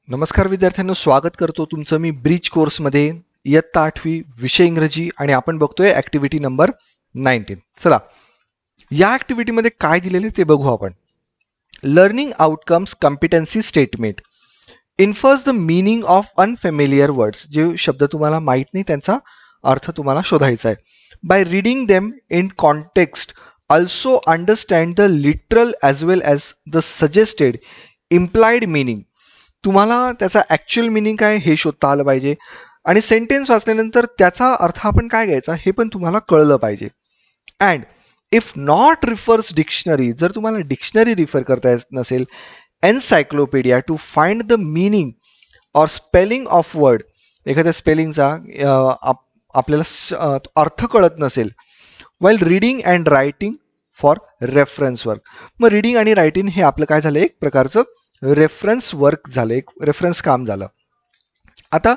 नमस्कार विद्यार्थ्यांनो, स्वागत करतो तुमचं मी ब्रिज कोर्समध्ये. इयत्ता 8वी विषय इंग्रजी आणि आपण बघतोय ऍक्टिव्हिटी नंबर 19. चला, या ऍक्टिव्हिटीमध्ये काय दिलेले ते बघू आपण. Learning outcomes competency statement infers the meaning of unfamiliar words. जे शब्द तुम्हाला माहित नाही त्यांचा अर्थ तुम्हाला शोधायचा आहे. By reading them in context also understand the literal as well as the suggested implied meaning. तुम्हाला त्याचा ऍक्च्युअल मिनिंग काय हे शोधता आलं पाहिजे आणि सेंटेन्स वाचल्यानंतर त्याचा अर्थ आपण काय घ्यायचा हे पण तुम्हाला कळलं पाहिजे. And if not refers dictionary, जर तुम्हाला डिक्शनरी रिफर करता येत नसेल, एनसायक्लोपीडिया टू फाइंड द मीनिंग और स्पेलिंग ऑफ वर्ड, एखाद्या स्पेलिंगचा आपल्याला अर्थ कळत नसेल, while reading and writing for reference work. मग रीडिंग आणि रायटिंग हे आपलं काय झालं, एक प्रकारचं रेफरन्स वर्क झालं, एक रेफरन्स काम झालं. आता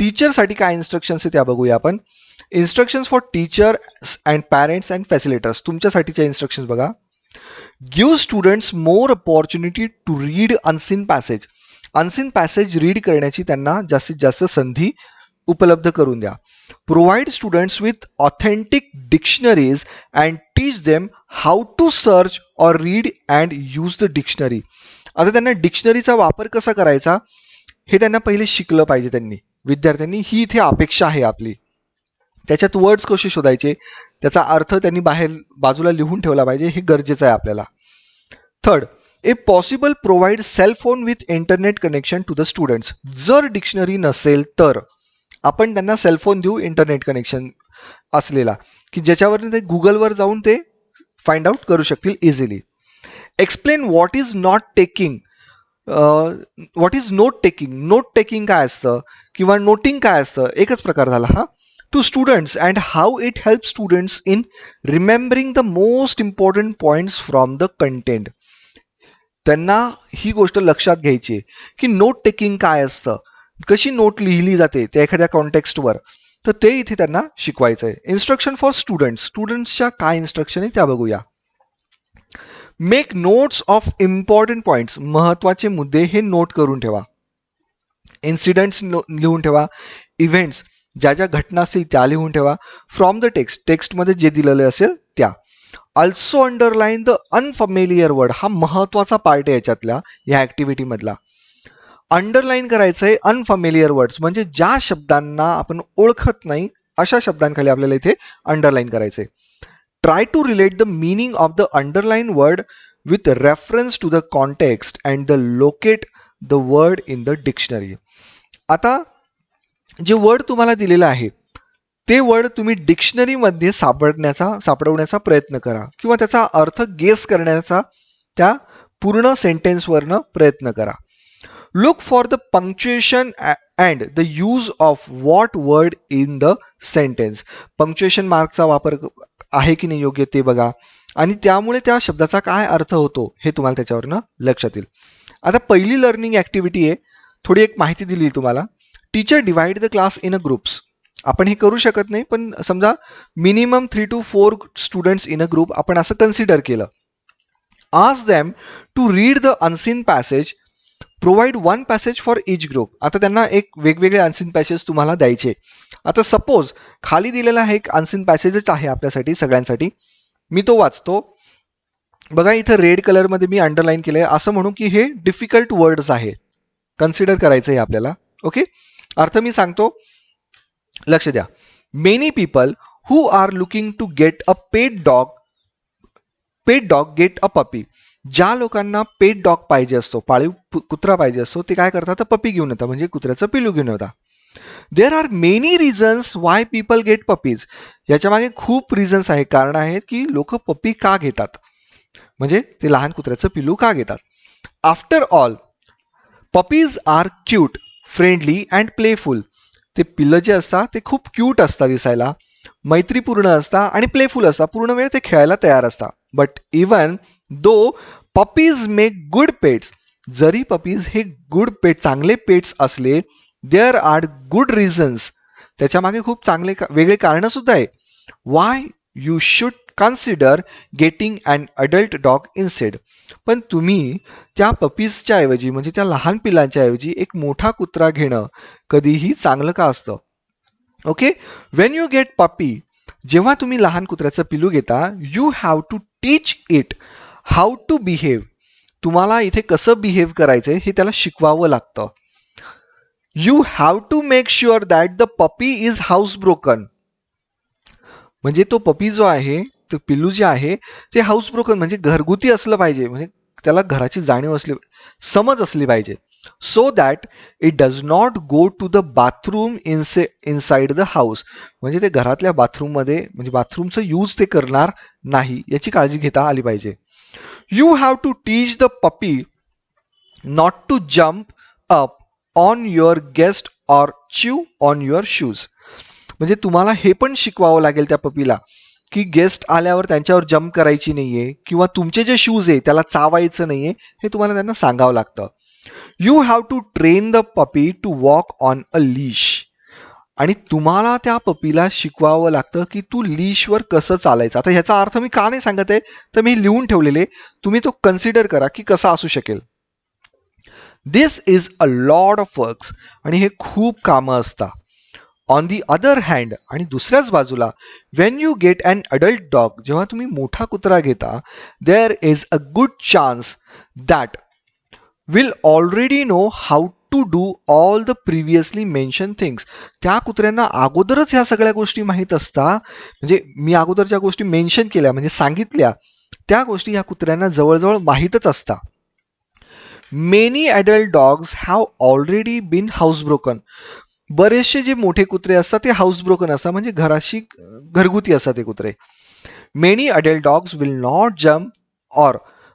टीचरसाठी काय इन्स्ट्रक्शन्स आहे त्या बघूया आपण. Instructions for teachers and parents and facilitators. तुमच्यासाठीच्या इन्स्ट्रक्शन्स बघा. Give students more opportunity to read unseen passage. Unseen passage read करण्याची त्यांना जास्तीत जास्त संधी उपलब्ध करून द्या. Provide students with authentic dictionaries and teach them how to search or read and use the dictionary. आता त्यांना डिक्शनरीचा वापर कसा करायचा हे त्यांना पहिले शिकलं पाहिजे त्यांनी, विद्यार्थ्यांनी. ही इथे अपेक्षा आहे आपली. त्याच्यात वर्ड्स कसे शोधायचे, त्याचा अर्थ त्यांनी बाहेर बाजूला लिहून ठेवला पाहिजे, हे गरजेचं आहे आपल्याला. Third, a possible provide cell phone with internet connection to the students. जर डिक्शनरी नसेल तर आपण त्यांना सेलफोन देऊ, इंटरनेट कनेक्शन असलेला, की ज्याच्यावर ते गुगलवर जाऊन ते फाइंड आउट करू शकतील easily. Explain what is not taking. What is note taking. Note taking काय असतं किंवा नोटिंग काय असतं, एकच प्रकार झाला हा. To students and how it help students in remembering the most important points from the content. त्यांना ही गोष्ट लक्षात घ्यायची की नोट टेकिंग काय असतं, कशी नोट लिहिली जाते त्या एखाद्या कॉन्टेक्स्टवर, तर ते इथे त्यांना शिकवायचं आहे. Instruction for students. स्टुडंट्सच्या काय इन्स्ट्रक्शन आहे त्या बघूया. Make notes of important points. महत्वाचे मुद्दे हे नोट करून ठेवा. इन्सिडेंट्स लिहून ठेवा. इव्हेंट्स, ज्या ज्या घटना असतील त्या लिहून ठेवा. फ्रॉम द टेक्स्ट, टेक्स्टमध्ये जे दिलेलं असेल त्या. Also underline the unfamiliar word. हा महत्वाचा पार्ट आहे याच्यातला, या ऍक्टिव्हिटी मधला. अंडरलाईन करायचं आहे अनफॅमिलियर वर्ड्स, म्हणजे ज्या शब्दांना आपण ओळखत नाही अशा शब्दांखाली आपल्याला इथे अंडरलाईन करायचंय. Try to relate the meaning of the underlined word with reference to the context and the locate the word in the dictionary. आता जे वर्ड तुम्हाला दिलेलं आहे ते वर्ड तुम्ही डिक्शनरीमध्ये सापडवण्याचा प्रयत्न करा किंवा त्याचा अर्थ गेस करण्याचा त्या पूर्ण सेंटेन्सवरनं प्रयत्न करा. Look for the punctuation and the use of what word in the sentence. Punctuation मार्कचा वापर आहे की नाही योग्य ते बघा आणि त्यामुळे त्या शब्दाचा काय अर्थ होतो हे तुम्हाला त्याच्यावरनं लक्षात येईल. आता पहिली लर्निंग ऍक्टिव्हिटी आहे. थोडी एक माहिती दिली तुम्हाला. Teacher divide the class in a groups. आपण हे करू शकत नाही, पण समजा minimum 3 to 4 students in a group आपण असं कन्सिडर केलं. Ask them to read the unseen passage. Provide one passage for each group. आता त्यांना एक वेगवेगळे अनसीन पॅसेज तुम्हाला द्यायचे. आता सपोज खाली दिलेला आहे एक अनसीन पॅसेजच आहे आपल्यासाठी सगळ्यांसाठी. मी तो वाचतो. बघा इथं रेड कलरमध्ये मी अंडरलाईन केलंय. असं म्हणू की हे डिफिकल्ट वर्ड्स आहे, कन्सिडर करायचं आहे आपल्याला. ओके, अर्थ मी सांगतो, लक्ष द्या. Many people who are looking to get a pet dog get a puppy. ज्या लोकांना पेट डॉग पाहिजे असतो, पाळीव कुत्रा पाहिजे असतो, ते काय करतात, तर पपी घेऊन येतात, म्हणजे कुत्र्याचं पिलू घेऊन येतात. There are many reasons why people get puppies. याच्या मागे खूप रिझन्स आहे, कारण आहेत की लोक पपी का घेतात, म्हणजे ते लहान कुत्र्याचं पिलू का घेतात. After all puppies are cute, friendly and playful. ते पिल्लं जे असतात ते खूप क्यूट असतात दिसायला, मैत्रीपूर्ण असतात आणि प्लेफुल असतात, पूर्ण वेळ ते खेळायला तयार असतात. But even though puppies make good pets. जरी पपीज हे गुड पेट, चांगले पेट्स असले, देअर आर गुड रिझन्स, त्याच्या मागे खूप चांगले वेगळे कारण सुद्धा आहे, why you should consider getting an adult dog instead. पण तुम्ही त्या पपीजच्या ऐवजी म्हणजे त्या लहान पिलांच्या ऐवजी एक मोठा कुत्रा घेणं कधीही चांगलं का असतं? Okay, when you get puppy, जेव्हा तुम्ही लहान कुत्र्याचं पिलू घेता, you have to teach it how to behave. तुम्हाला इथे कसं बिहेव करायचंय हे त्याला शिकवावं लागतं. You have to make sure that the puppy is house broken. म्हणजे तो पपी जो आहे, तो पिल्लू जे आहे ते हाऊस ब्रोकन म्हणजे घरगुती असलं पाहिजे, म्हणजे त्याला घराची जाणीव असली, समज असली पाहिजे. So that it does not go to the bathroom inside the house. म्हणजे ते घरातल्या बाथरूममध्ये म्हणजे बाथरूमचं यूज ते करणार नाही याची काळजी घेता आली पाहिजे. You have to teach the puppy not to jump up on your guest or chew on your shoes. म्हणजे तुम्हाला हे पण शिकवावं लागेल त्या पपीला की गेस्ट आल्यावर त्यांच्यावर जम्प करायची नाहीये किंवा तुमचे जे शूज आहे त्याला चावायचं नाहीये, हे तुम्हाला त्यांना सांगावं लागतं. You have to train the puppy to walk on a leash. आणि तुम्हाला त्या पपीला शिकवावं लागतं की तू लीशवर कसं चालायचं. आता ह्याचा अर्थ मी का नाही सांगत आहे तर मी लिहून ठेवलेले, तुम्ही तो कन्सिडर करा की कसा असू शकेल. This is a lot of works. आणि हे खूप कामं असतात. ऑन दी अदर हँड, आणि दुसऱ्याच बाजूला, when you get an adult dog, जेव्हा तुम्ही मोठा कुत्रा घेता, there is a good chance that will already know how to do all the previously mention things. त्या कुत्र्यांना अगोदरच ह्या सगळ्या गोष्टी माहीत असतात. म्हणजे मी अगोदर ज्या गोष्टी मेन्शन केल्या म्हणजे सांगितल्या त्या गोष्टी ह्या कुत्र्यांना जवळजवळ माहीतच असतात. Many adult dogs have already been house broken. बरेचसे जे मोठे कुत्रे असतात ते हाऊस ब्रोकन असतात, म्हणजे घराशी घरगुती असतात ते कुत्रे. Many adult dogs will not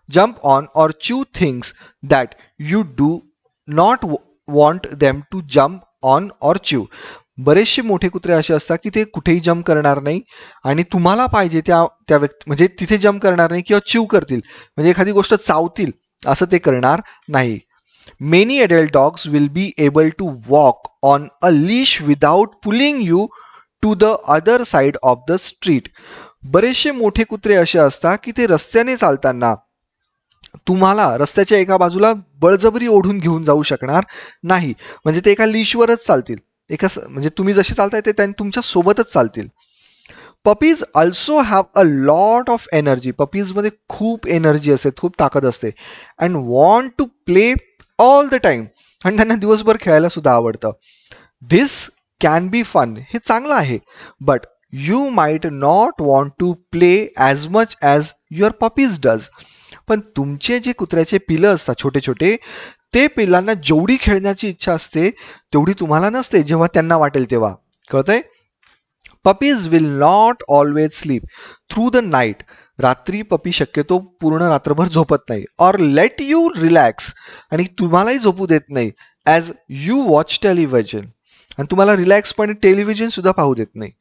jump on or chew things that you do not want them to jump on or chew. बरेचसे मोठे कुत्रे असे असतात की ते कुठेही जम्प करणार नाही आणि तुम्हाला पाहिजे त्या व्यक्ती म्हणजे तिथे जम्प करणार नाही किंवा च्यू करतील म्हणजे एखादी गोष्ट चावतील असं ते करणार नाही. Many adult dogs will be able to walk on a leash without pulling you to the other side of the street. बरेचसे मोठे कुत्रे असे असतात की ते रस्त्याने चालताना तुम्हाला रस्त्याच्या एका बाजूला बळजबरी ओढून घेऊन जाऊ शकणार नाही. म्हणजे ते एका लीशवरच चालतील, म्हणजे तुम्ही जसे चालताय ते तुमच्या सोबतच चालतील. Puppies also have a lot of energy. पपीजमध्ये खूप एनर्जी असते, खूप ताकद असते. And want to play all the time. आणि त्यांना दिवसभर खेळायला सुद्धा आवडतं. This can be fun. हे चांगलं आहे. But you might not want to play as much as your puppies does. पण तुमचे जे कुत्र्याचे पिलं असतात छोटे छोटे, ते पिलांना जेवढी खेळण्याची इच्छा असते तेवढी तुम्हाला नसते जेव्हा त्यांना वाटेल तेव्हा. कळतंय? Puppies will not always sleep through the night. रात्री पपी शक्यतो पूर्ण रात्रभर झोपत नाही. Or let you relax. आणि तुम्हालाही झोपू देत नाही. As you watch television. आणि तुम्हाला रिलॅक्सपणे टेलिव्हिजन सुद्धा पाहू देत नाही.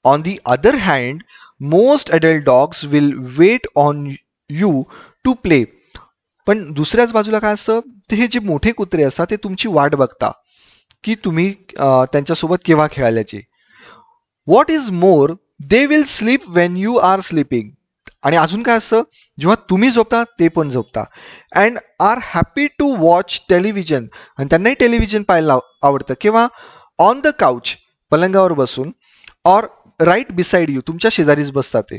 On the other hand, most adult dogs will wait on you to play. पण दुसऱ्याच बाजूला काय असतं, ते हे जे मोठे कुत्रे असतात ते तुमची वाट बघता की तुम्ही त्यांच्यासोबत केव्हा खेळायची. What is more, they will sleep when you are sleeping. आणि अजून काय असतं, जेव्हा तुम्ही झोपता ते पण झोपता. And are happy to watch television. आणि त्यांनाही टेलिव्हिजन पाहायला आवडतं. केव्हा? ऑन द काउच, पलंगावर बसून. ऑर राईट बिसाइड यू, तुमच्या शेजारीच बसतात ते.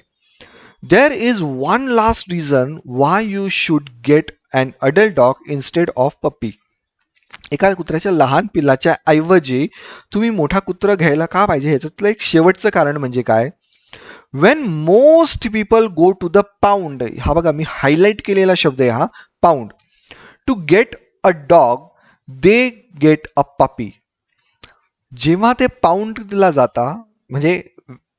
There is one last reason why you should get an adult dog instead of puppy. एका कुत्र्याच्या लहान पिल्लाच्या ऐवजी तुम्ही मोठा कुत्रा घ्यायला का पाहिजे, ह्याच्यातलं एक शेवटचं कारण म्हणजे काय? When most people go to the pound. हा बघा मी हायलाइट केलेला शब्द आहे हा, pound. To get a dog they get a puppy. जेव्हा ते पाऊंडला जाता म्हणजे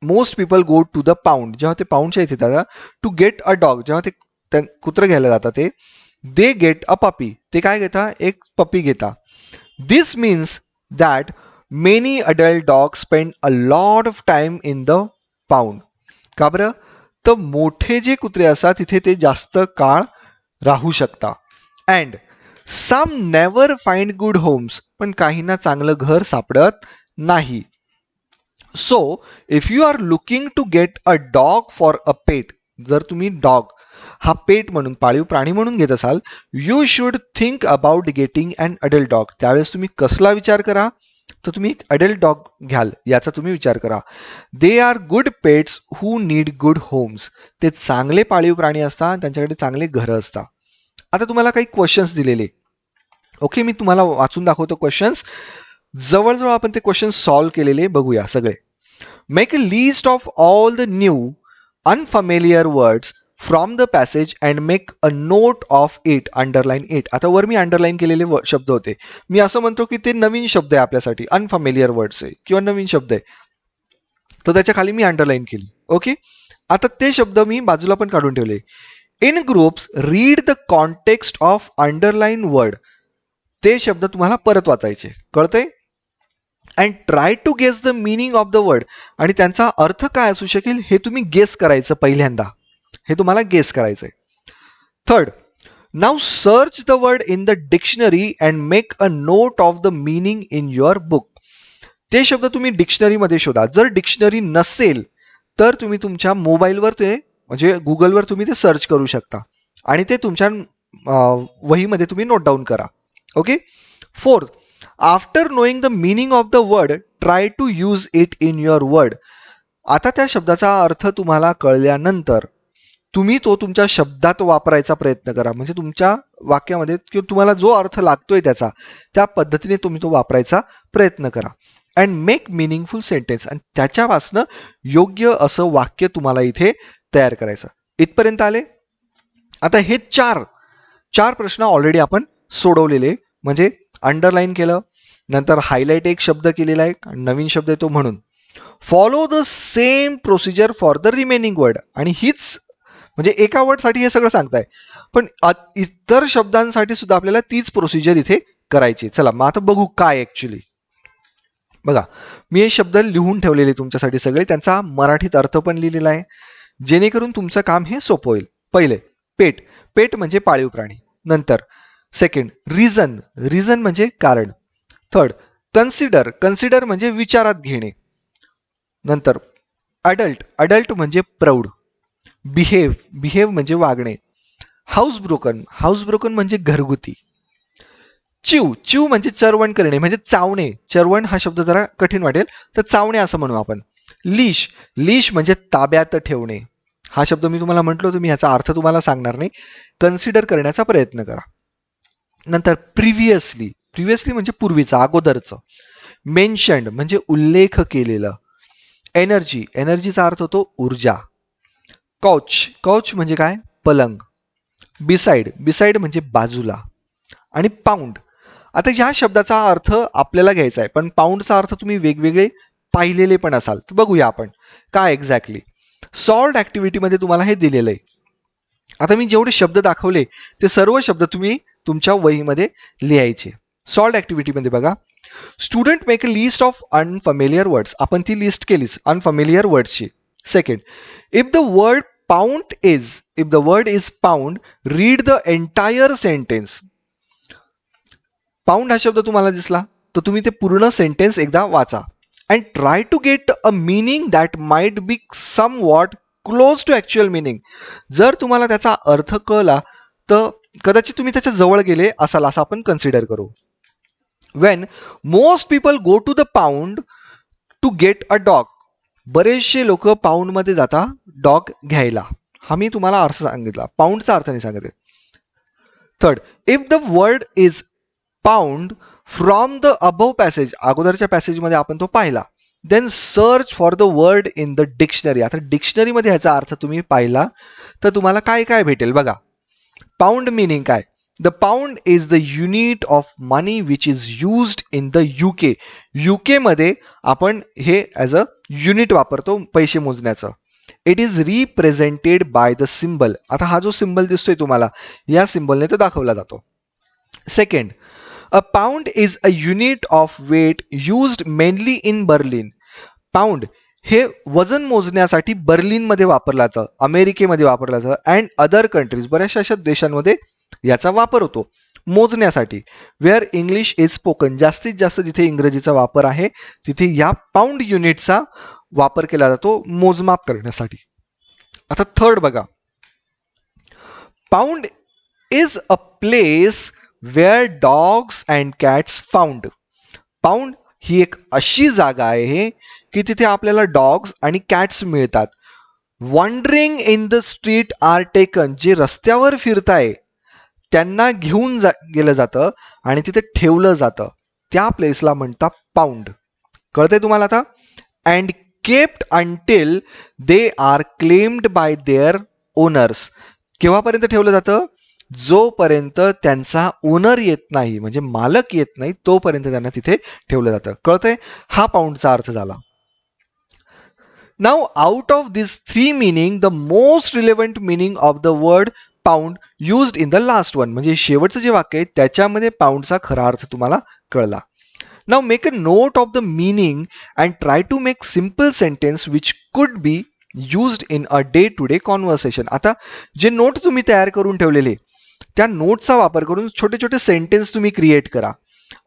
most people go to the pound, जेव्हा ते पाऊंडच्या इथे जातात, टू गेट अ डॉग, जेव्हा ते कुत्रं घ्यायला जातात ते दे गेट अ पपी, ते काय घेता? एक पपी घेता. This means that many adult dog spend a lot of time in the pound. का बरं? तर मोठे जे कुत्रे असतात तिथे ते जास्त काळ राहू शकता. And some never find good homes. पण काहींना चांगलं घर सापडत नाही. So if you are looking to get a dog for a pet, जर तुम्ही डॉग हा पेट म्हणून पाळीव प्राणी म्हणून घेत असाल, you should think about getting an adult dog. त्यावेळेस तुम्ही कसला विचार करा, तर तुम्ही एक अडल्ट डॉग घ्याल याचा तुम्ही विचार करा. They are good pets who need good homes. ते चांगले पाळीव प्राणी असतात, त्यांच्याकडे चांगले घरं असतात. आता तुम्हाला काही क्वेश्चन्स दिलेले, ओके, मी तुम्हाला वाचून दाखवतो क्वेश्चन्स. जवळजवळ आपण ते क्वेश्चन्स सॉल्व्ह केलेले बघूया सगळे. Make a list of all the new unfamiliar words from the passage and make a note of it, underline it. आता वर मी अंडरलाईन केलेले शब्द होते. मी असं म्हणतो की ते नवीन शब्द आहे आपल्यासाठी, अनफॅमिलियर वर्ड्स आहे किंवा नवीन शब्द आहे, तर त्याच्या खाली मी अंडरलाईन केली. ओके, आता ते शब्द मी बाजूला पण काढून ठेवले. In groups read the context of underline word. ते शब्द तुम्हाला परत वाचायचे, कळतंय? And try to guess the meaning of the word. आणि त्यांचा अर्थ काय असू शकेल हे तुम्ही गेस करायचं पहिल्यांदा, हे तुम्हाला गेस करायचंय. Third, now search the word in the dictionary and make a note of the meaning in your book. ते शब्द तुम्ही डिक्शनरीमध्ये शोधा. जर डिक्शनरी नसेल तर तुम्ही तुमच्या मोबाईलवर ते म्हणजे गुगलवर तुम्ही ते सर्च करू शकता आणि ते तुमच्या वहीमध्ये तुम्ही नोट डाऊन करा. Okay. Fourth, after knowing the meaning of the word try to use it in your word. आता त्या शब्दाचा अर्थ तुम्हाला कळल्यानंतर तुम्ही तो तुमच्या शब्दात वापरायचा प्रयत्न करा. म्हणजे तुमच्या वाक्यामध्ये किंवा तुम्हाला जो अर्थ लागतोय त्याचा, त्या पद्धतीने तुम्ही तो वापरायचा प्रयत्न करा. And make meaningful sentence. आणि त्याच्यापासनं योग्य असं वाक्य तुम्हाला इथे तयार करायचं. इथपर्यंत आले? आता हे चार प्रश्न ऑलरेडी आपण सोडवलेले, म्हणजे अंडरलाईन केलं, नंतर हायलाईट एक शब्द केलेला आहे, नवीन शब्द येतो म्हणून. Follow the same procedure for the remaining word. आणि हीच म्हणजे एका वर्डसाठी हे सगळं सांगताय, पण इतर शब्दांसाठी सुद्धा आपल्याला तीच प्रोसिजर इथे करायची. चला मग आता बघू काय ऍक्च्युली. बघा, मी हे शब्द लिहून ठेवलेले तुमच्यासाठी सगळे, त्यांचा मराठीत अर्थ पण लिहिलेला आहे, जेणेकरून तुमचं काम हे सोपं होईल. पहिले, पेट. पेट म्हणजे पाळीव प्राणी. नंतर सेकंड, रिझन. रिझन म्हणजे कारण. Third, consider. कन्सिडर म्हणजे विचारात घेणे. नंतर अडल्ट. अडल्ट म्हणजे प्रौढ. बिहेव. बिहेव म्हणजे वागणे. House broken. हाऊस ब्रोकन म्हणजे घरगुती. चिव. चिव म्हणजे चरवण करणे, म्हणजे चावणे. चरवण हा शब्द जरा कठीण वाटेल, तर चावणे असं म्हणू आपण. लीश. लीश म्हणजे ताब्यात ठेवणे. हा शब्द मी तुम्हाला म्हटलो होतो, मी ह्याचा अर्थ तुम्हाला सांगणार नाही, कन्सिडर करण्याचा प्रयत्न करा. नंतर प्रिव्हियसली. प्रिव्हियसली म्हणजे पूर्वीचं, अगोदरचं. मेन्शन्ड म्हणजे उल्लेख केलेलं. एनर्जी. एनर्जीचा अर्थ होतो ऊर्जा. कौच. कौच म्हणजे काय? पलंग. बिसाइड. बिसाइड म्हणजे बाजूला. आणि पाऊंड. आता या शब्दाचा अर्थ आपल्याला घ्यायचा आहे, पण पाऊंडचा अर्थ तुम्ही वेगवेगळे पाहिलेले पण असाल, तर बघूया आपण काय एक्झॅक्टली. सॉल्ड ऍक्टिव्हिटीमध्ये तुम्हाला हे दिलेलं आहे. आता मी जेवढे शब्द दाखवले ते सर्व शब्द तुम्ही तुमच्या वहीमध्ये लिहायचे. सॉल्ड ऍक्टिव्हिटीमध्ये बघा, student make a list of unfamiliar words. आपण ती लिस्ट केलीच अनफॅमिलियर वर्ड्सची. Second, if the word pound is, if the word is pound, read the entire sentence. Pound हा शब्द तुम्हाला दिसला तर तुम्ही ते पूर्ण सेंटेन्स एकदा वाचा. And try to get a meaning that might be somewhat close to actual meaning. जर तुम्हाला त्याचा अर्थ कळला तर कदाचित तुम्ही त्याच्या जवळ गेले असाल, असं आपण कन्सिडर करू. When most people go to the pound to get a dog. बरेचसे लोक पाऊंड मध्ये जाता डॉग घ्यायला. हा मी तुम्हाला अर्थ सांगितला, पाऊंडचा अर्थ नाही सांगते. Third, if the word is pound from the above passage, अगोदरच्या पॅसेजमध्ये आपण तो पाहिला, then search for the word in the dictionary. आता डिक्शनरीमध्ये ह्याचा अर्थ तुम्ही पाहिला तर तुम्हाला काय काय भेटेल बघा. पाऊंड मिनिंग काय? The pound is the unit of money which is used in the UK. UK मध्ये आपण हे ॲज अ युनिट वापरतो पैसे मोजण्याचं. It is represented by the symbol. आता हा जो सिम्बल दिसतोय तुम्हाला, या सिम्बलने तो दाखवला जातो. Second, a pound is a unit of weight used mainly in Berlin. Pound हे वजन मोजण्यासाठी बर्लिनमध्ये वापरलं जातं, अमेरिकेमध्ये वापरलं जातं, अँड अदर कंट्रीज, बऱ्याचशा अशा देशांमध्ये याचा वापर होतो. मोजण्यासाठी. वेअर इंग्लिश इज स्पोकन, जास्तीत जास्त जिथे इंग्रजीचा वापर आहे तिथे या पाऊंड युनिटचा वापर केला जातो मोजमाप करण्यासाठी. आता थर्ड बघा, pound is a place where dogs and cats found. Pound ही एक अशी जागा आहे की तिथे आपल्याला डॉग्स आणि कॅट्स मिळतात. Wandering in the street are taken, जे रस्त्यावर फिरताय त्यांना घेऊन गेलं जातं आणि तिथे ठेवलं जातं, त्या प्लेसला म्हणतात पाऊंड. कळतंय तुम्हाला आता? And kept until they are claimed by their owners. केव्हापर्यंत ठेवलं जातं? जोपर्यंत त्यांचा ओनर येत नाही, म्हणजे मालक येत नाही, तोपर्यंत त्यांना तिथे ठेवलं जातं. कळतंय? हा पाऊंडचा अर्थ झाला. Now out of this three meaning the most relevant meaning of the word pound used in the last one, म्हणजे शेवटचं जे वाक्य आहे त्याच्यामध्ये पाऊंडचा खरा अर्थ तुम्हाला कळला. Now make a note of the meaning and try to make simple sentence which could be used in a day to day conversation. आता जे नोट तुम्ही तयार करून ठेवलेले त्या नोटचा वापर करून छोटे छोटे सेंटेन्स तुम्ही क्रिएट करा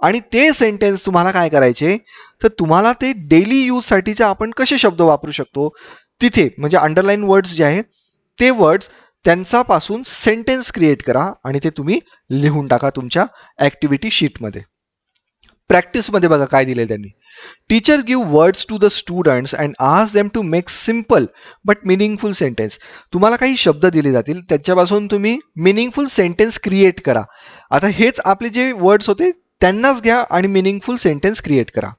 आणि ते सेंटेन्स तुम्हाला काय करायचे, तर तुम्हाला ते डेली यूजसाठीचे आपण कसे शब्द वापरू शकतो तिथे, म्हणजे अंडरलाईन वर्ड्स जे आहे ते वर्ड्स त्यांच्यापासून सेंटेन्स क्रिएट करा आणि ते तुम्ही लिहून टाका तुमच्या ॲक्टिव्हिटी शीटमध्ये. प्रॅक्टिसमध्ये बघा काय दिले त्यांनी. Teachers give words to the students and ask them to make simple but meaningful sentence. तुम्हाला काही शब्द दिले जातील त्याच्यापासून तुम्ही मिनिंगफुल सेंटेन्स क्रिएट करा. आता हेच आपले जे वर्ड्स होते त्यांनाच घ्या आणि मिनिंगफुल सेंटेन्स क्रिएट करा.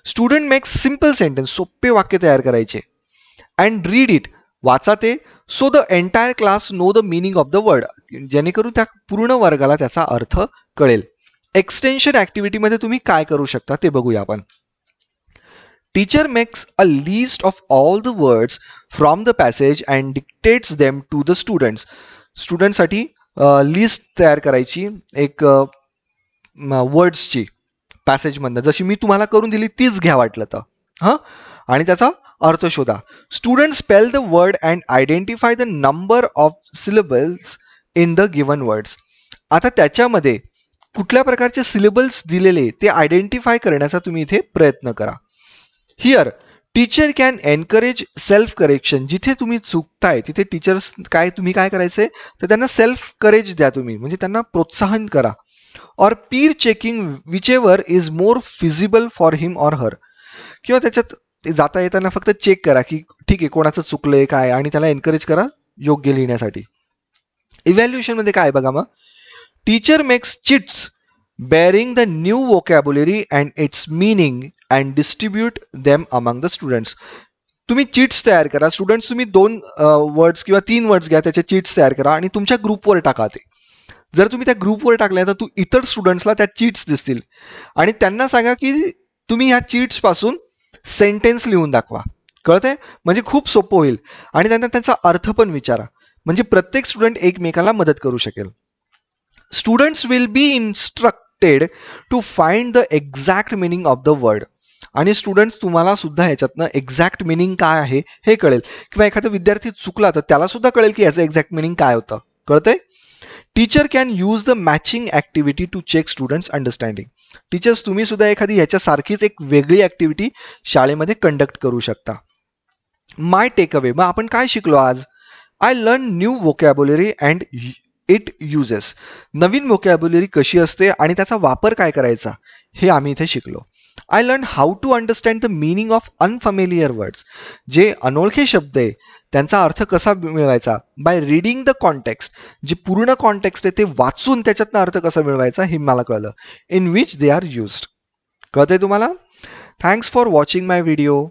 स्टुडंट मेक्स सिम्पल सेंटेन्स, सोपे वाक्य तयार करायचे. अँड रीड इट, वाचा ते. So the entire class know the meaning of the word, जेणेकरून त्या पूर्ण वर्गाला त्याचा अर्थ कळेल. एक्सटेन्शन ॲक्टिव्हिटीमध्ये तुम्ही काय करू शकता ते बघूया आपण. Teacher makes a list of all the words from the passage and dictates them to the students. स्टुडंटसाठी लिस्ट तयार करायची एक वर्ड्सची पॅसेजमधनं, जशी मी तुम्हाला करून दिली तीच घ्या वाटलं तर, हां, आणि त्याचा अर्थ शोधा. Student spell the word and identify the number of syllables in the given words. आता त्याच्यामध्ये कुठल्या प्रकारचे सिलेबल्स दिलेले ते आयडेंटिफाय करण्याचा तुम्ही इथे प्रयत्न करा. Here teacher can encourage self correction. जिथे तुम्ही चुकताय तिथे टीचर्स तुम्ही काय करायचंय, तर त्यांना सेल्फ करेज द्या तुम्ही, म्हणजे त्यांना प्रोत्साहन करा. Or peer checking whichever is more feasible for him or her, किंवा त्याच्यात जाता येताना फक्त चेक करा की ठीक आहे कोणाचं चुकलंय काय, आणि त्याला एनकरेज करा योग्य लिहिण्यासाठी. इव्हॅल्युएशन मध्ये काय बघा मग. Teacher makes chits bearing the new vocabulary and its meaning and distribute them among the students. तुम्ही चिट्स तयार करा. स्टुडंट्स तुम्ही 2 वर्ड्स किंवा 3 वर्ड्स घ्या, त्याचे चिट्स तयार करा आणि तुमच्या ग्रुपवर टाका. ते जर तुम्ही त्या ग्रुपवर टाकल्या तर इतर स्टुडंट्सला त्या चिट्स दिसतील आणि त्यांना सांगा की तुम्ही ह्या चिट्स पासून सेंटेन्स लिहून दाखवा. कळतंय? म्हणजे खूप सोपं होईल आणि त्यांना त्यांचा अर्थ पण विचारा, म्हणजे प्रत्येक स्टुडंट एकमेकाला मदत करू शकेल. Students will be instructed to find the exact meaning of the word. आणि स्टुडंट्स तुम्हाला सुद्धा ह्याच्यातनं एक्झॅक्ट मिनिंग काय आहे हे कळेल, किंवा एखादा विद्यार्थी चुकला तर त्याला सुद्धा कळेल की याचं एक्झॅक्ट मिनिंग काय होतं. कळतंय? Teacher can use the matching activity to check students understanding. Teachers तुम्ही सुद्धा एखादी ह्याच्यासारखीच एक वेगळी ॲक्टिव्हिटी शाळेमध्ये कंडक्ट करू शकता. माय टेक अवे, मग आपण काय शिकलो आज. I learn new vocabulary and it uses. Naveen vocabulary कशी असते आणि त्याचा वापर काय करायचा हे आम्ही इथे शिकलो. I learn how to understand the meaning of unfamiliar words. जे अनोळखे शब्द आहे त्यांचा अर्थ कसा मिळवायचा. बाय रीडिंग द कॉन्टेक्स्ट, जे पूर्ण कॉन्टेक्स्ट आहे ते वाचून त्याच्यातनं अर्थ कसा मिळवायचा हे मला कळलं. In which they are used. कळतंय तुम्हाला? Thanks for watching my video.